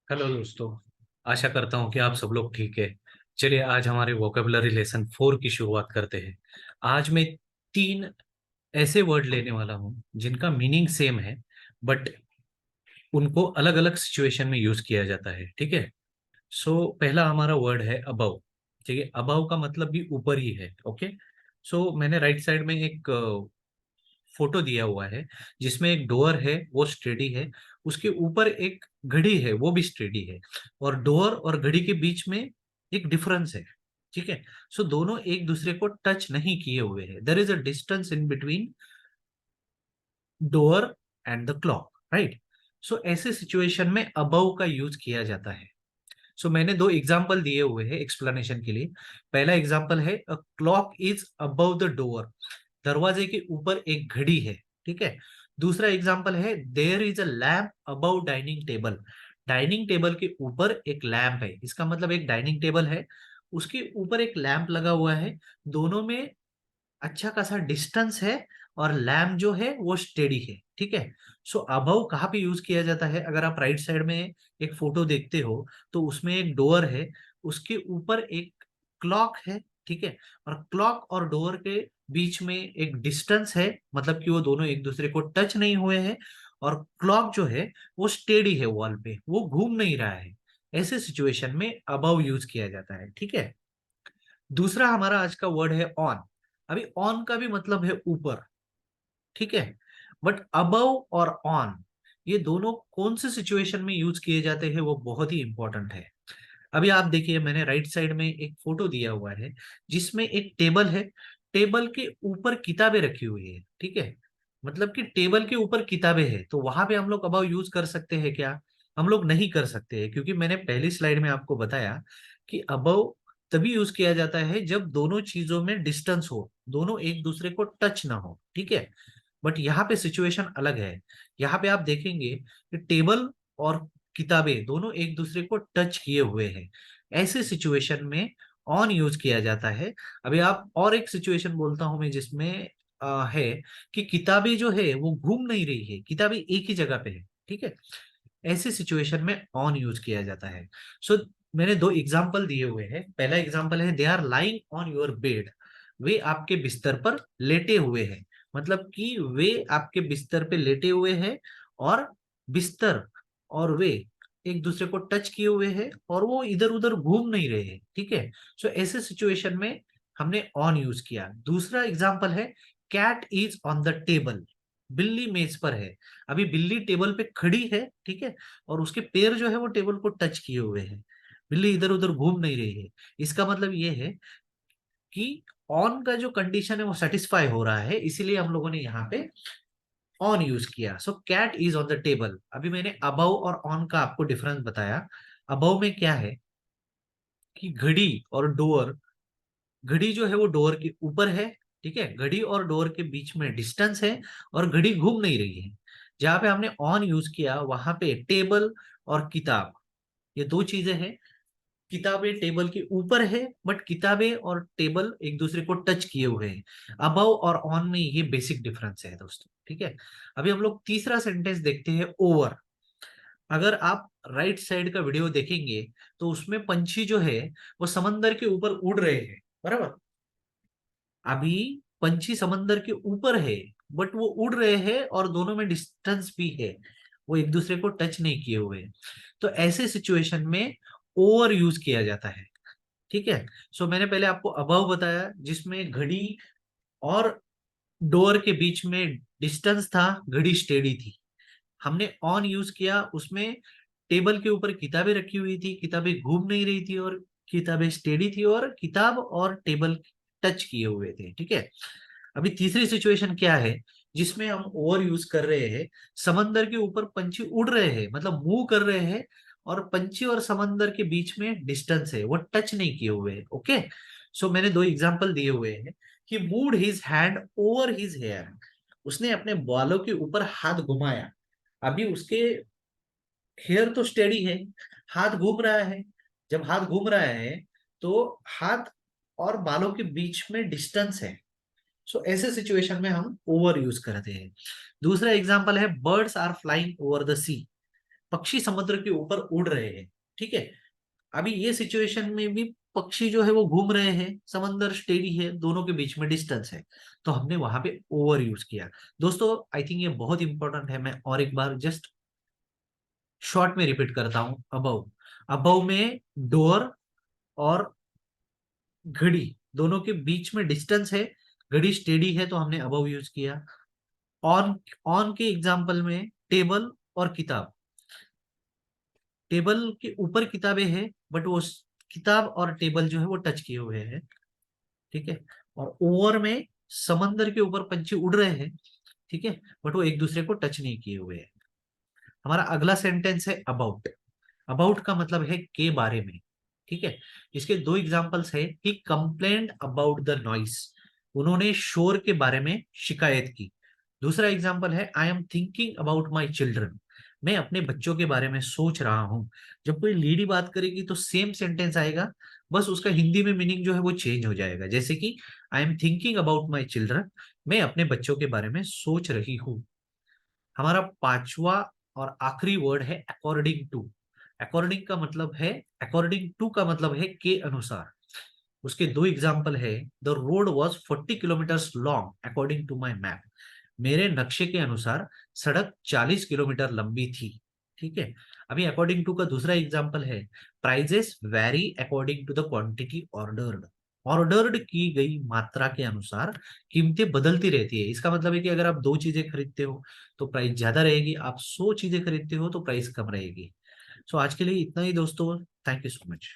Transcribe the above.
Hello दोस्तों। आशा करता हूँ कि आप सब लोग ठीक है। चलिए आज हमारे वोकेबलरी लेसन 4 की शुरुआत करते हैं। आज मैं 3 ऐसे वर्ड लेने वाला हूँ जिनका मीनिंग सेम है, बट उनको अलग अलग सिचुएशन में यूज किया जाता है। ठीक है। पहला हमारा वर्ड है अबव। ठीक है, अबव का मतलब भी ऊपर ही है। ओके। मैंने राइट साइड में एक फोटो दिया हुआ है जिसमें एक डोर है, वो स्टेडी है। उसके ऊपर एक घड़ी है, वो भी स्टेडी है। और डोर और घड़ी के बीच में एक डिफरेंस है। ठीक है। दोनों एक दूसरे को टच नहीं किए हुए हैं। There is a distance in between door and the clock, right. ऐसे सिचुएशन में अबव का यूज किया जाता है। मैंने 2 एग्जाम्पल दिए हुए हैं एक्सप्लेनेशन के लिए। पहला एग्जाम्पल है, a clock is above the door. दरवाजे के ऊपर एक घड़ी है। ठीक है। दूसरा एग्जाम्पल है, there is a lamp above dining table. Dining table के ऊपर एक लैम्प है। इसका मतलब एक डाइनिंग टेबल है, उसके ऊपर एक लैम्प लगा हुआ है। दोनों में अच्छा खासा डिस्टेंस है और लैम्प जो है वो स्टेडी है। ठीक है। अबव कहाँ पे यूज किया जाता है? अगर आप राइट साइड में एक फोटो देखते हो तो उसमें एक डोर है, उसके ऊपर एक क्लॉक है। ठीक है। और क्लॉक और डोर के बीच में एक डिस्टेंस है, मतलब कि वो दोनों एक दूसरे को टच नहीं हुए हैं। और क्लॉक जो है वो स्टेडी है, वॉल पे वो घूम नहीं रहा है। ऐसे सिचुएशन में अबव यूज किया जाता है। ठीक है। दूसरा हमारा आज का वर्ड है ऑन। अभी ऑन का भी मतलब है ऊपर। ठीक है। बट अबव और ऑन, ये दोनों कौन से सिचुएशन में यूज किए जाते हैं वो बहुत ही इंपॉर्टेंट है। अभी आप देखिए, मैंने राइट साइड में एक फोटो दिया हुआ है जिसमें एक टेबल है। टेबल के ऊपर किताबें रखी हुई है। ठीक है। मतलब कि टेबल के ऊपर किताबें हैं, तो वहां पे हम लोग अबाउ यूज कर सकते हैं क्या? हम लोग नहीं कर सकते हैं, क्योंकि मैंने पहली स्लाइड में आपको बताया कि अबाउ तभी यूज किया जाता है जब दोनों चीजों में डिस्टेंस हो, दोनों एक दूसरे को टच ना हो। ठीक है। बट यहाँ पे सिचुएशन अलग है। यहाँ पे आप देखेंगे कि टेबल और किताबें दोनों एक दूसरे को टच किए हुए हैं। ऐसे सिचुएशन में ऑन यूज किया जाता है। अभी आप और एक सिचुएशन बोलता हूं मैं जिसमें है कि किताबें जो है वो घूम नहीं रही है, किताबें एक ही जगह पे है। ठीक है। ऐसे सिचुएशन में ऑन यूज किया जाता है। मैंने 2 एग्जाम्पल दिए हुए हैं। पहला एग्जाम्पल है, they are lying on your bed. वे आपके बिस्तर पर लेटे हुए हैं। मतलब कि वे आपके बिस्तर पे लेटे हुए हैं और बिस्तर और वे एक दूसरे को टच किए हुए हैं और वो इधर उधर घूम नहीं रहे हैं। ठीक है। ऐसे सिचुएशन में हमने ऑन यूज किया। दूसरा एग्जाम्पल है, cat is on the table. बिल्ली मेज पर है। अभी बिल्ली टेबल पे खड़ी है। ठीक है। और उसके पैर जो है वो टेबल को टच किए हुए हैं। बिल्ली इधर उधर घूम नहीं रही है। इसका मतलब ये है कि ऑन का जो कंडीशन है वो सेटिस्फाई हो रहा है, इसीलिए हम लोगों ने यहाँ पे ऑन यूज किया। Cat is on the table. अभी मैंने अबव और ऑन का आपको डिफरेंस बताया। अबव में क्या है कि घड़ी और डोर, घड़ी जो है वो डोर के ऊपर है। ठीक है। घड़ी और डोर के बीच में डिस्टेंस है और घड़ी घूम नहीं रही है। जहां पे हमने ऑन यूज किया वहां पे टेबल और किताब, ये 2 चीजें हैं। किताबें टेबल के ऊपर है, बट किताबें और टेबल एक दूसरे को टच किए हुए हैं। अबव और ऑन में ये बेसिक डिफरेंस है दोस्तों। ठीक है। अभी हम लोग तीसरा सेंटेंस देखते हैं, ओवर। अगर आप राइट साइड का वीडियो देखेंगे तो उसमें पंछी जो है वो समंदर के ऊपर उड़ रहे हैं, बराबर। अभी पंछी समंदर के ऊपर है, बट वो उड़ रहे हैं और दोनों में डिस्टेंस भी है, वो एक दूसरे को टच नहीं किए हुए। तो ऐसे सिचुएशन में ओवर यूज किया जाता है। ठीक है। मैंने पहले आपको अबव बताया जिसमें घड़ी और डोर के बीच में डिस्टेंस था, घड़ी स्टेडी थी। हमने ऑन यूज किया, उसमें टेबल के ऊपर किताबें रखी हुई थी, किताबें घूम नहीं रही थी और किताबें स्टेडी थी, और किताब और टेबल टच किए हुए थे। ठीक है। अभी तीसरी सिचुएशन क्या है जिसमें हम ओवर यूज कर रहे हैं? समंदर के ऊपर पंछी उड़ रहे हैं, मतलब मूव कर रहे हैं, और पंछी और समंदर के बीच में डिस्टेंस है, वो टच नहीं किए हुए हैं। ओके। मैंने 2 एग्जांपल दिए हुए हैं कि moved his hand over his hair. उसने अपने बालों के ऊपर हाथ घुमाया। अभी उसके हेयर तो स्टेडी है, हाथ घूम रहा है। जब हाथ घूम रहा है तो हाथ और बालों के बीच में डिस्टेंस है। ऐसे सिचुएशन में हम ओवर यूज करते हैं। दूसरा एग्जांपल है, birds are flying over the sea. पक्षी समुद्र के ऊपर उड़ रहे हैं, ठीक है। अभी ये सिचुएशन में भी पक्षी जो है वो घूम रहे हैं, समंदर स्टेडी है, दोनों के बीच में डिस्टेंस है, तो हमने वहां पे ओवर यूज किया। दोस्तों आई थिंक ये बहुत इंपॉर्टेंट है, मैं और एक बार जस्ट शॉर्ट में रिपीट करता हूं। अबव, अबव में डोर और घड़ी दोनों के बीच में डिस्टेंस है, घड़ी स्टेडी है तो हमने अबव यूज किया। ऑन, ऑन के एग्जाम्पल में टेबल और किताब, टेबल के ऊपर किताबें हैं बट वो किताब और टेबल जो है वो टच किए हुए हैं, ठीक है। और ओवर में समंदर के ऊपर पंछी उड़ रहे हैं, ठीक है, बट वो एक दूसरे को टच नहीं किए हुए हैं। हमारा अगला सेंटेंस है अबाउट। अबाउट का मतलब है के बारे में, ठीक है। इसके दो एग्जांपल्स है। ही कंप्लेन्ड अबाउट द नॉइस, उन्होंने शोर के बारे में शिकायत की। दूसरा एग्जांपल है I am thinking about my children, मैं अपने बच्चों के बारे में सोच रहा हूं। जब कोई लेडी बात करेगी तो सेम सेंटेंस आएगा, बस उसका हिंदी में मीनिंग जो है वो चेंज हो जाएगा। जैसे कि I am thinking about my children, मैं अपने बच्चों के बारे में सोच रही हूँ। हमारा पांचवा और आखिरी वर्ड है अकॉर्डिंग टू। अकॉर्डिंग का मतलब है, अकॉर्डिंग टू का मतलब है के अनुसार। उसके दो एग्जाम्पल है। The road was 40 kilometre long according to my map, मेरे नक्शे के अनुसार सड़क 40 किलोमीटर लंबी थी, ठीक है। अभी अकॉर्डिंग टू का दूसरा एग्जाम्पल है prices vary according to the quantity ordered, ordered की गई मात्रा के अनुसार कीमतें बदलती रहती है। इसका मतलब है कि अगर आप 2 चीजें खरीदते हो तो प्राइस ज्यादा रहेगी, आप 100 चीजें खरीदते हो तो प्राइस कम रहेगी। सो आज के लिए इतना ही दोस्तों, थैंक यू सो मच।